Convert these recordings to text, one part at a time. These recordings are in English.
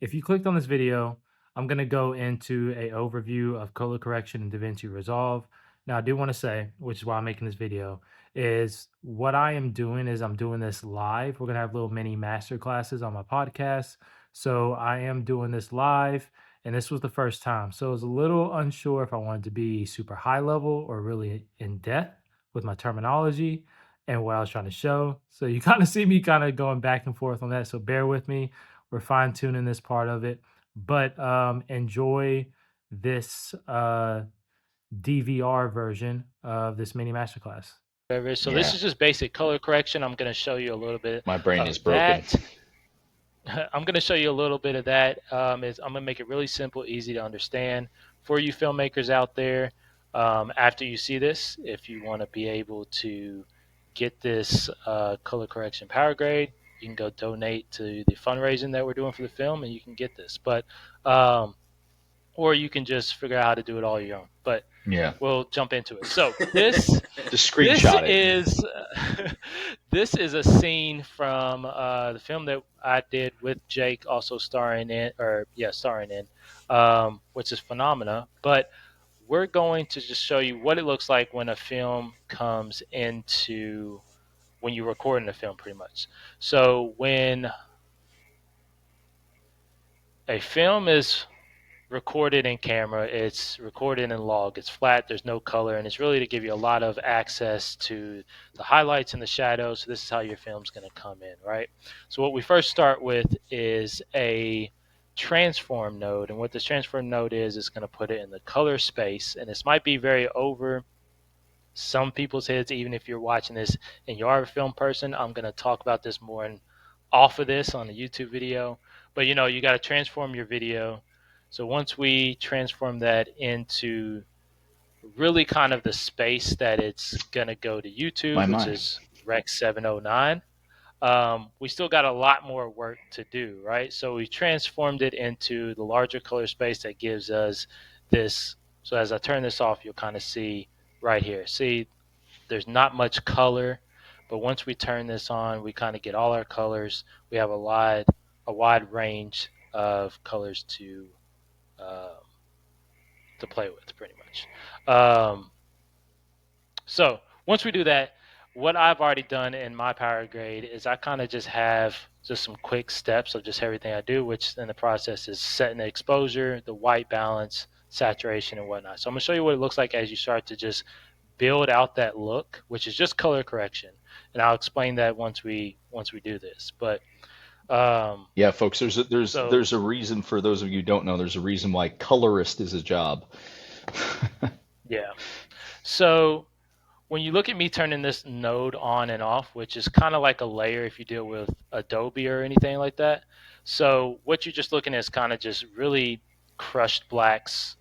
if you clicked on this video, I'm going to go into a overview of color correction in DaVinci Resolve. Now, I do want to say, which is why I'm making this video, is what I am doing is I'm doing this live. We're going to have little mini master classes on my podcast. So I am doing this live, and this was the first time. So I was a little unsure if I wanted to be super high level or really in depth with my terminology and what I was trying to show. So you kind of see me kind of going back and forth on that. So bear with me. We're fine tuning this part of it, but enjoy this DVR version of this mini masterclass. So this Yeah, is just basic color correction. I'm going to show you a little bit my brain is of broken. that. I'm going to show you a little bit of that. I'm going to make it really simple, easy to understand for you filmmakers out there. After you see this, if you want to be able to get this color correction power grade, you can go donate to the fundraising that we're doing for the film, and you can get this. But or you can just figure out how to do it all your own. But Yeah, we'll jump into it. So this just this screenshot it. is this is a scene from the film that I did with Jake, also starring in, which is Phenomena. But we're going to just show you what it looks like when a film comes into when you're recording a film, pretty much. So when a film is recorded in camera, it's recorded in log, it's flat, there's no color, and it's really to give you a lot of access to the highlights and the shadows. So this is how your film's going to come in, right? So what we first start with is a transform node, and what this transform node is going to put it in the color space, and this might be very over some people's heads, even if you're watching this and you are a film person. I'm going to talk about this more and off of this on the YouTube video, but you got to transform your video. So once we transform that into really kind of the space that it's going to go to YouTube, which is Rec 709, we still got a lot more work to do, right? So we transformed it into the larger color space that gives us this. So as I turn this off, you'll kind of see right here. See, there's not much color, but once we turn this on, we kind of get all our colors. We have a wide range of colors um, to play with, pretty much. So once we do that, what I've already done in my power grade is I kind of just have just some quick steps of just everything I do, which in the process is setting the exposure, the white balance, saturation, and whatnot. So I'm gonna show you what it looks like as you start to just build out that look, which is just color correction, and I'll explain that once we do this. But Yeah, folks, there's a reason. For those of you who don't know, there's a reason why colorist is a job. yeah, so when you look at me turning this node on and off, which is kind of like a layer if you deal with Adobe or anything like that. So what you're just looking at is kind of just really crushed blacks,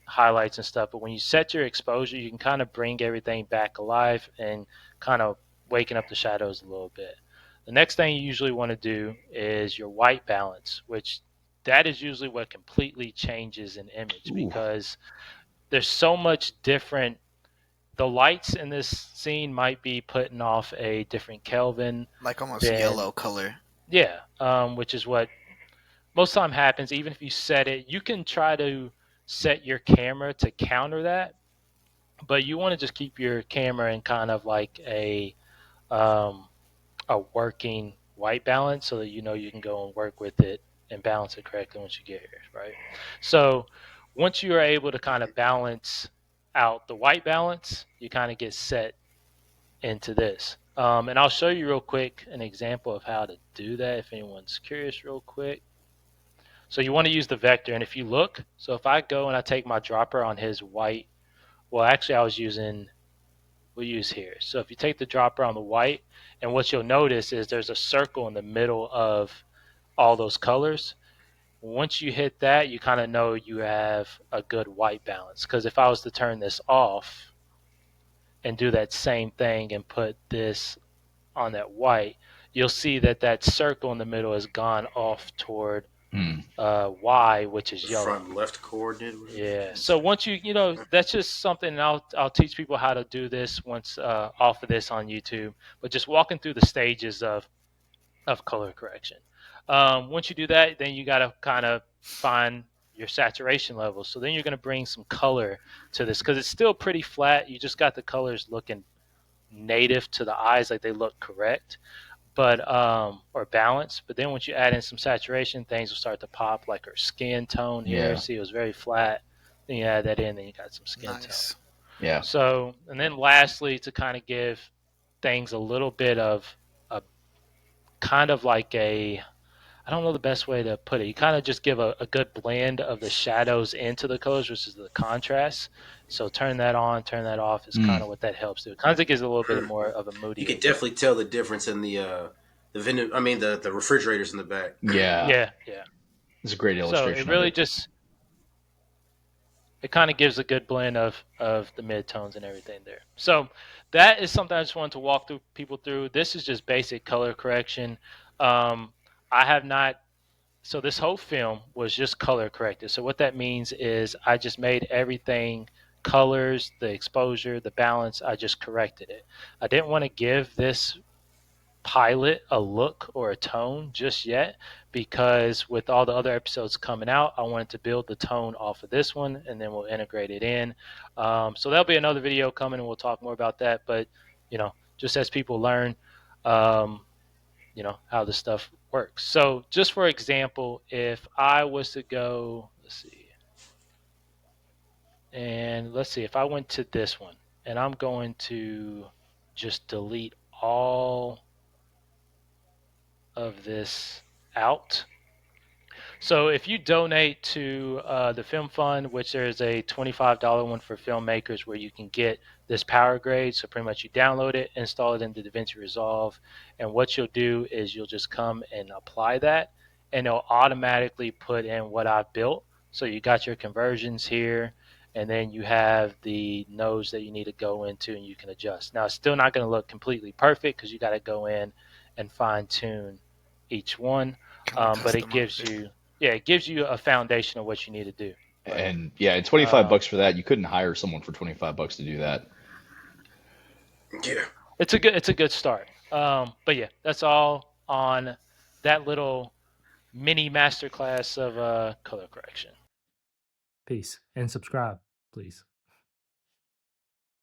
highlights and stuff. But when you set your exposure, you can kind of bring everything back alive and kind of waking up the shadows a little bit. The next thing you usually want to do is your white balance, which that is usually what completely changes an image. Ooh. Because there's so much different. The lights in this scene might be putting off a different Kelvin, like almost than, yellow color. Yeah, which is what most time happens. Even if you set it, you can try to set your camera to counter that, but you want to just keep your camera in kind of like um, a working white balance, so that you can go and work with it and balance it correctly once you get here, right? So once you are able to kind of balance out the white balance, you kind of get set into this. And I'll show you real quick an example of how to do that if anyone's curious real quick. So you want to use the vector, and if you look, so if I go and I take my dropper on his white, well actually we'll use here. So if you take the dropper on the white, and what you'll notice is there's a circle in the middle of all those colors. Once you hit that, you kind of know you have a good white balance. Because if I was to turn this off and do that same thing and put this on that white, you'll see that that circle in the middle has gone off toward Y, which is yellow. Front left coordinate. Yeah. So once that's just something I'll teach people how to do this once off of this on YouTube. But just walking through the stages of color correction. Once you do that, then you got to kind of find your saturation level. So then you're going to bring some color to this because it's still pretty flat. You just got the colors looking native to the eyes, like they look correct, but or balanced. But then once you add in some saturation, things will start to pop, like her skin tone here. Yeah. See, it was very flat. Then you add that in, then you got some skin tone. Nice. Yeah. So, and then lastly, to kind of give things a little bit of a kind of like a, I don't know the best way to put it. You kind of just give a good blend of the shadows into the colors, which is the contrast. So turn that on, turn that off is kind of what that helps do. It kind of gives it a little bit more of a You moodier could look. definitely tell the difference in the vending. I mean the refrigerators in the back. Yeah. Yeah, yeah. It's a great So it illustration of really it. just, it kind of gives a good blend of the mid-tones and everything there. So that is something I just wanted to walk through people through. This is just basic color correction. I have not, so this whole film was just color corrected. So what that means is I just made everything colors, the exposure, the balance, I just corrected it. I didn't want to give this pilot a look or a tone just yet because with all the other episodes coming out, I wanted to build the tone off of this one and then we'll integrate it in. So there'll be another video coming and we'll talk more about that. But, just as people learn, um, how this stuff works. So just for example, if I was to go, let's see, if I went to this one and I'm going to just delete all of this out. So if you donate to the Film Fund, which there's a $25 one for filmmakers where you can get this power grade. So pretty much you download it, install it into DaVinci Resolve, and what you'll do is you'll just come and apply that, and it'll automatically put in what I've built. So you got your conversions here, and then you have the nodes that you need to go into and you can adjust. Now it's still not going to look completely perfect because you got to go in and fine tune each one, but it gives you, yeah, it gives you a foundation of what you need to do. But And yeah, and 25 bucks for that, you couldn't hire someone for 25 bucks to do that. Yeah. it's a good start. But yeah, that's all on that little mini masterclass of color correction. Peace and subscribe, please.